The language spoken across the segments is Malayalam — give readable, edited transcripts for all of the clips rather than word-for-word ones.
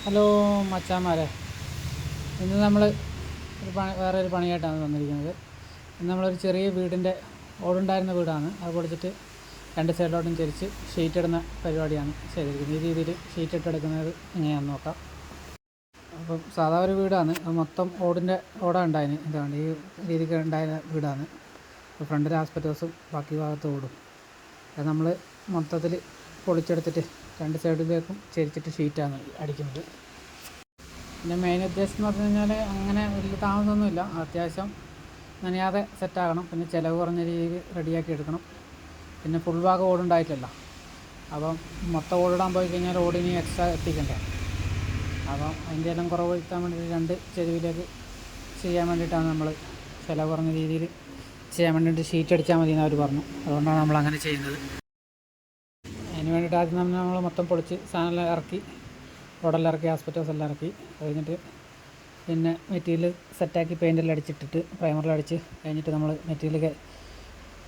ഹലോ മച്ചാന്മാരെ, ഇന്ന് നമ്മൾ വേറൊരു പണിയായിട്ടാണ് വന്നിരിക്കുന്നത്. ഇന്ന് നമ്മളൊരു ചെറിയ വീടിൻ്റെ ഓടുണ്ടായിരുന്ന വീടാണ്. അത് പൊളിച്ചിട്ട് രണ്ട് സൈഡിലോട്ടും ചരിച്ച് ഷീറ്റ് ഇടുന്ന പരിപാടിയാണ് ചെയ്തിരിക്കുന്നത്. ഈ രീതിയിൽ ഷീറ്റ് ഇട്ടെടുക്കുന്നത് എങ്ങനെയാണെന്ന് നോക്കാം. അപ്പം സാധാ ഒരു വീടാണ്, അത് മൊത്തം ഓടാണ് ഉണ്ടായിരുന്നു. ഇതാണ് ഈ രീതിക്ക് ഉണ്ടായ വീടാണ്. അപ്പോൾ ഫ്രണ്ടിൽ ആസ്പെറ്റോസും ബാക്കി ഭാഗത്ത് ഓടും. അത് നമ്മൾ മൊത്തത്തിൽ പൊളിച്ചെടുത്തിട്ട് രണ്ട് സൈഡിലേക്കും ചരിച്ചിട്ട് ഷീറ്റാണ് അടിക്കുന്നത്. പിന്നെ മെയിൻ ഉദ്ദേശം എന്ന് പറഞ്ഞു കഴിഞ്ഞാൽ അങ്ങനെ വലിയ താമസമൊന്നുമില്ല, അത്യാവശ്യം നനയാതെ സെറ്റാകണം. പിന്നെ ചിലവ് കുറഞ്ഞ രീതിയിൽ റെഡിയാക്കി എടുക്കണം. പിന്നെ ഫുൾ ഭാഗം ഓടുണ്ടായിട്ടില്ല, അപ്പം മൊത്തം ഓടിടാൻ പോയി കഴിഞ്ഞാൽ ഓടിനി എക്സ്ട്രാ എത്തിക്കണ്ടേ. അപ്പം അതിൻ്റെ എല്ലാം കുറവ് വരുത്താൻ വേണ്ടിയിട്ട് രണ്ട് ചെരുവിലേക്ക് ചെയ്യാൻ വേണ്ടിയിട്ടാണ് നമ്മൾ ചിലവ് കുറഞ്ഞ രീതിയിൽ ചെയ്യാൻ വേണ്ടിയിട്ട് ഷീറ്റ് അടിച്ചാൽ മതി എന്ന് അവർ പറഞ്ഞു. അതുകൊണ്ടാണ് നമ്മൾ അങ്ങനെ ചെയ്യുന്നത്. അതിന് വേണ്ടിയിട്ട് ആദ്യം നമ്മൾ മൊത്തം പൊളിച്ച് സാധനമെല്ലാം ഇറക്കി, റോഡെല്ലാം ഇറക്കി, ആസ്പെറ്റോസ് എല്ലാം ഇറക്കി കഴിഞ്ഞിട്ട് പിന്നെ മെറ്റീരിയൽ സെറ്റാക്കി പെയിൻ്റെല്ലാം അടിച്ചിട്ടിട്ട് പ്രൈമറിൽ അടിച്ച് കഴിഞ്ഞിട്ട് നമ്മൾ മെറ്റീരിയൽ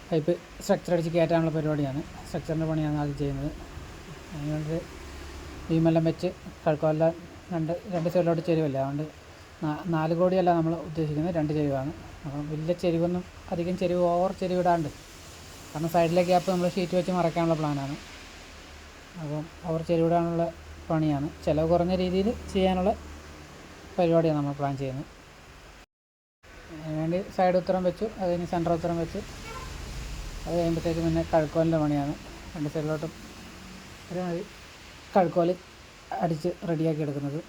പൈപ്പ് സ്ട്രക്ചർ അടിച്ച് കയറ്റാനുള്ള പരിപാടിയാണ്. സ്ട്രക്ചറിൻ്റെ പണിയാണ് ആദ്യം ചെയ്യുന്നത്. അതിന് വേണ്ടിയിട്ട് ബീമെല്ലാം വെച്ച് കഴുക്കമെല്ലാം രണ്ട് സൈഡിലോട്ട് ചെരുവല്ല, അതുകൊണ്ട് 4 കോടിയല്ല നമ്മൾ ഉദ്ദേശിക്കുന്നത്, 2 ചെരുവാണ്. അപ്പം വലിയ ചെരുവൊന്നും അധികം ഓവർ ചെരുവിടാണ്ട്, കാരണം സൈഡിലെ ഗ്യാപ്പ് നമ്മൾ ഷീറ്റ് വെച്ച് മറയ്ക്കാനുള്ള പ്ലാനാണ്. അപ്പം ഓവർ ചെരുവിടാനുള്ള പണിയാണ്. ചിലവ് കുറഞ്ഞ രീതിയിൽ ചെയ്യാനുള്ള പരിപാടിയാണ് നമ്മൾ പ്ലാൻ ചെയ്യുന്നത്. അതിനുവേണ്ടി സൈഡ് ഉത്തരം വെച്ചു, അതിന് സെൻറ്റർ ഉത്തരം വെച്ച് അത് കഴിയുമ്പോഴത്തേക്ക് പിന്നെ കഴുക്കോലിൻ്റെ പണിയാണ്. രണ്ട് സൈഡിലോട്ടും ഒരുമാതിരി കഴുക്കോൽ അടിച്ച് റെഡിയാക്കി എടുക്കുന്നത്.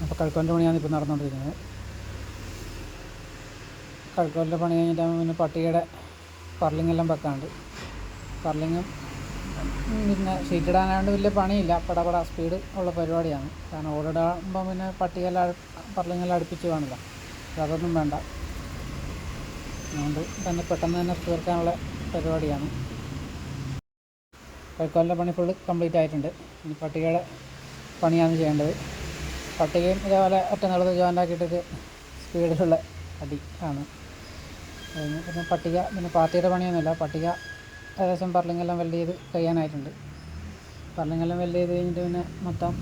അപ്പോൾ കഴുക്കോലിൻ്റെ പണിയാണ് ഇപ്പോൾ നടന്നുകൊണ്ടിരിക്കുന്നത്. കഴുക്കോലിൻ്റെ പണി കഴിഞ്ഞിട്ടാകുമ്പോൾ പിന്നെ പട്ടികയുടെ പർലിങ്ങെല്ലാം വെക്കാണ്ട്, പർലിങ്ങും പിന്നെ ഷീറ്റിടാനായതുകൊണ്ട് വലിയ പണിയില്ല, പടപട സ്പീഡ് ഉള്ള പരിപാടിയാണ്. കാരണം ഓടിടാകുമ്പോൾ പിന്നെ പട്ടികയെല്ലാം പർലിങ്ങെല്ലാം അടുപ്പിച്ച് കാണില്ല, അതൊന്നും വേണ്ട. അതുകൊണ്ട് തന്നെ പെട്ടെന്ന് തന്നെ തീർക്കാനുള്ള പരിപാടിയാണ്. കൈക്കോലിൻ്റെ പണി ഫുള്ള് കംപ്ലീറ്റ് ആയിട്ടുണ്ട്. ഇനി പട്ടികയുടെ പണിയാണ് ചെയ്യേണ്ടത്. പട്ടികയും ഇതേപോലെ ഒറ്റ നിളത്ത് ജോയിൻ്റാക്കിയിട്ടൊരു സ്പീഡിലുള്ള അടി ആണ്. പിന്നെ പട്ടിക പിന്നെ പാത്തിയുടെ പണിയൊന്നുമില്ല. പട്ടിക ഏകദേശം പർലിങ്ങെല്ലാം വെൽഡ് ചെയ്ത് കഴിയാനായിട്ടുണ്ട്. പർലിങ്ങെല്ലാം വെൽഡ് ചെയ്ത് കഴിഞ്ഞിട്ട് പിന്നെ മൊത്തം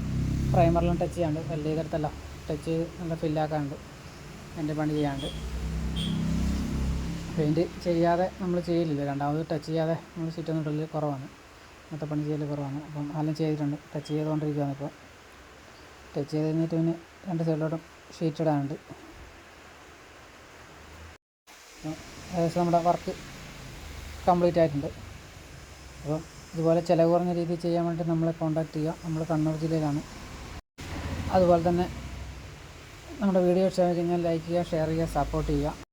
പ്രൈമറിലും ടച്ച് ചെയ്യാണ്ട്, വെൽഡ് ചെയ്തെടുത്തല്ല ടച്ച് ചെയ്ത് നല്ല ഫില്ലാക്കാണ്ട് എൻ്റെ പണി ചെയ്യാണ്ട്. പെയിൻറ്റ് ചെയ്യാതെ നമ്മൾ ചെയ്യലില്ല, രണ്ടാമത് ടച്ച് ചെയ്യാതെ നമ്മൾ ഷീറ്റൊന്നും ഇടൽ കുറവാണ്, മൊത്തം പണി ചെയ്യൽ കുറവാണ്. അപ്പം ആദ്യം ചെയ്തിട്ടുണ്ട്, ടച്ച് ചെയ്തുകൊണ്ടിരിക്കുകയാണ് ഇപ്പോൾ. ടച്ച് ചെയ്ത് കഴിഞ്ഞിട്ട് പിന്നെ രണ്ട് സൈഡിലോട്ടും ഷീറ്റ് ഇടാനുണ്ട്. ഏകദേശം നമ്മുടെ വർക്ക് കംപ്ലീറ്റ് ആയിട്ടുണ്ട്. അപ്പം ഇതുപോലെ ചിലവ് കുറഞ്ഞ രീതിയിൽ ചെയ്യാൻ വേണ്ടി നമ്മളെ കോൺടാക്റ്റ് ചെയ്യുക. നമ്മൾ കണ്ണൂർ ജില്ലയിലാണ്. അതുപോലെ തന്നെ നമ്മുടെ വീഡിയോ ഇഷ്ടമായി കഴിഞ്ഞാൽ ലൈക്ക് ചെയ്യുക, ഷെയർ ചെയ്യുക, സപ്പോർട്ട് ചെയ്യുക.